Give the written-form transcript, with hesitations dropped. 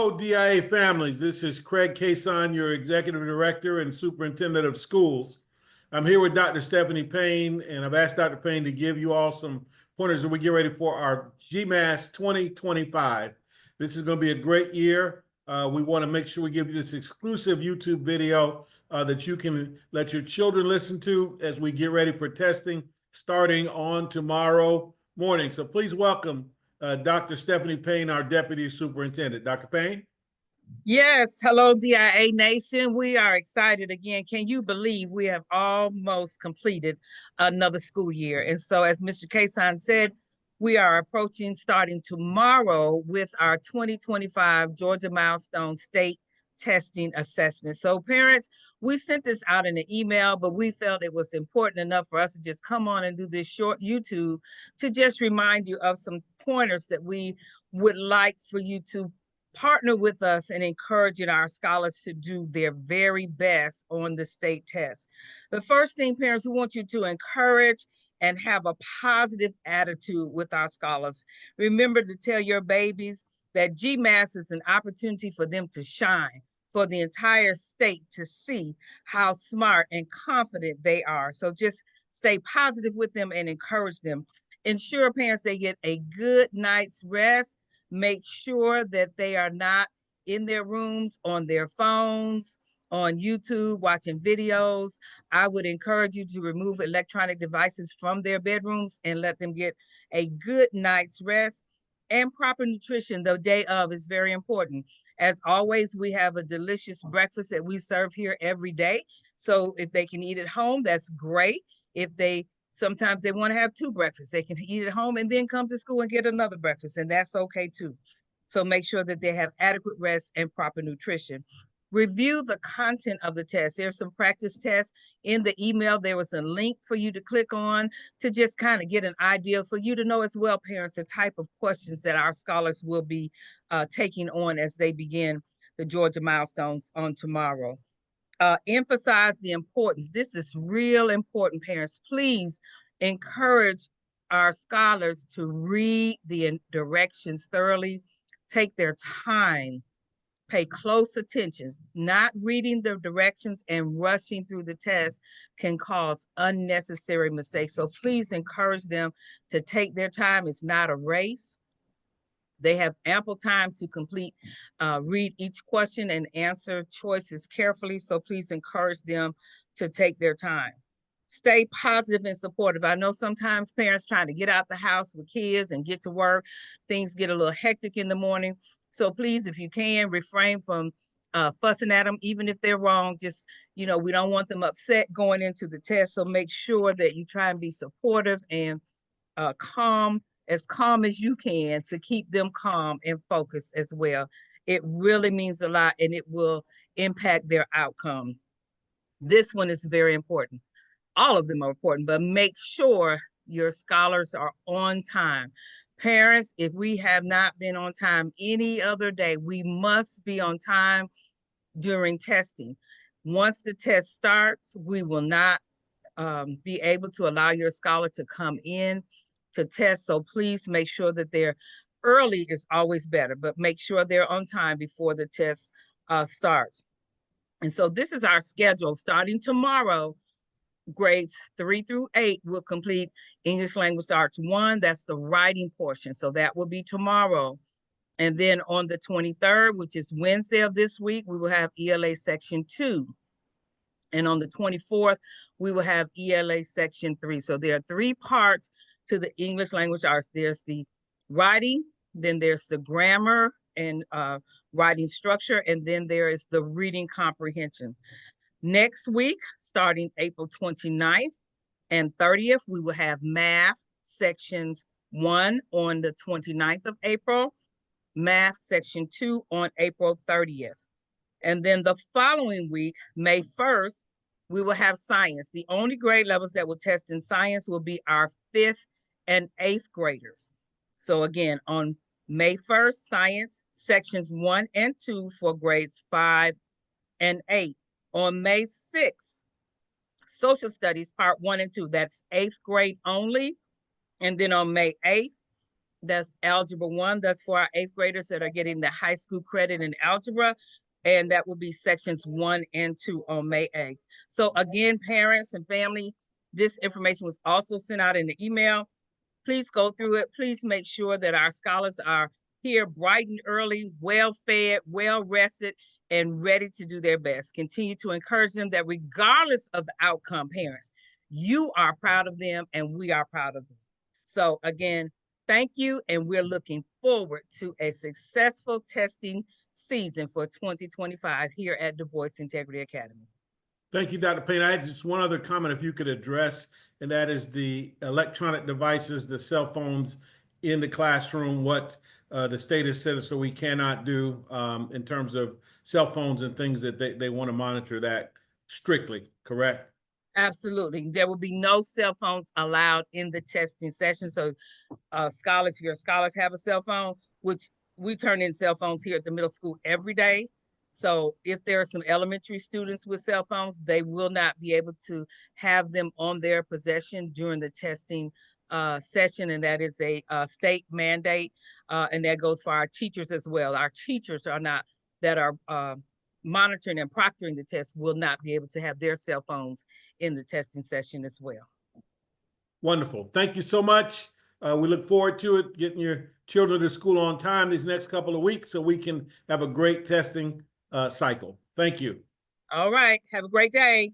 Hello, DIA families. This is Craig Cason, your Executive Director and Superintendent of Schools. I'm here with Dr. Stephanie Payne, and I've asked Dr. Payne to give you all some pointers as we get ready for our GMAS 2025. This is going to be a great year. We want to make sure we give you this exclusive YouTube video that you can let your children listen to as we get ready for testing starting on tomorrow morning. So please welcome Dr. Stephanie Payne, our Deputy Superintendent. Dr. Payne? Yes, hello DIA Nation. We are excited again. Can you believe we have almost completed another school year? And so as Mr. Kason said, we are approaching starting tomorrow with our 2025 Georgia Milestone State Testing Assessment. So parents, we sent this out in an email, but we felt it was important enough for us to just come on and do this short YouTube to just remind you of some pointers that we would like for you to partner with us in encouraging our scholars to do their very best on the state test. The first thing, parents, we want you to encourage and have a positive attitude with our scholars. Remember to tell your babies that GMAS is an opportunity for them to shine, for the entire state to see how smart and confident they are. So just stay positive with them and encourage them. Ensure parents they get a good night's rest. Make sure that they are not in their rooms, on their phones, on YouTube, watching videos. I would encourage you to remove electronic devices from their bedrooms and let them get a good night's rest. And proper nutrition the day of is very important. As always, we have a delicious breakfast that we serve here every day. So if they can eat at home, that's great. If sometimes they want to have two breakfasts. They can eat at home and then come to school and get another breakfast, and that's okay too. So make sure that they have adequate rest and proper nutrition. Review the content of the test. There's some practice tests in the email. There was a link for you to click on to just kind of get an idea for you to know as well, parents, the type of questions that our scholars will be taking on as they begin the Georgia Milestones on tomorrow. Emphasize the importance. This is real important, parents. Please encourage our scholars to read the directions thoroughly, take their time, pay close attention. Not reading the directions and rushing through the test can cause unnecessary mistakes. So please encourage them to take their time. It's not a race. They have ample time to read each question and answer choices carefully. So please encourage them to take their time. Stay positive and supportive. I know sometimes parents trying to get out the house with kids and get to work, things get a little hectic in the morning. So please, if you can, refrain from fussing at them, even if they're wrong. Just, we don't want them upset going into the test. So make sure that you try and be supportive and calm as you can to keep them calm and focused as well. It really means a lot and it will impact their outcome. This one is very important. All of them are important, but make sure your scholars are on time. Parents, if we have not been on time any other day, we must be on time during testing. Once the test starts, we will not be able to allow your scholar to come in to test. So please make sure that they're early is always better, but make sure they're on time before the test starts. And so this is our schedule. Starting tomorrow, grades 3 through 8 will complete English Language Arts 1. That's the writing portion. So that will be tomorrow. And then on the 23rd, which is Wednesday of this week, we will have ELA Section 2. And on the 24th, we will have ELA Section 3. So there are 3 parts to the English Language Arts. There's the writing, then there's the grammar and writing structure, and then there is the reading comprehension. Next week, starting April 29th and 30th, we will have math sections 1 on the 29th of April, math section 2 on April 30th. And then the following week, May 1st, we will have science. The only grade levels that will test in science will be our 5th and 8th graders. So again, on May 1st, science sections 1 and 2 for grades 5 and 8. On May 6th, social studies part 1 and 2, that's 8th grade only. And then on May 8th, That's Algebra 1. That's for our 8th graders that are getting the high school credit in algebra. And that will be sections 1 and 2 on May 8th. So again, parents and families, this information was also sent out in the email. Please go through it. Please make sure that our scholars are here bright and early, well fed, well rested, and ready to do their best. Continue to encourage them that regardless of the outcome, parents, you are proud of them and we are proud of them. So again, thank you, and we're looking forward to a successful testing season for 2025 here at Du Bois Integrity Academy. Thank you, Dr. Payne. I had just one other comment if you could address, and that is the electronic devices, the cell phones in the classroom, what the state has said so we cannot do in terms of cell phones and things that they want to monitor that strictly, correct? Absolutely. There will be no cell phones allowed in the testing session. So scholars, if your scholars have a cell phone, which we turn in cell phones here at the middle school every day. So if there are some elementary students with cell phones, they will not be able to have them on their possession during the testing session. And that is a state mandate. And that goes for our teachers as well. Our teachers are not, that are monitoring and proctoring the test, will not be able to have their cell phones in the testing session as well. Wonderful. Thank you so much. We look forward to it, getting your children to school on time these next couple of weeks so we can have a great testing cycle. Thank you. All right. Have a great day.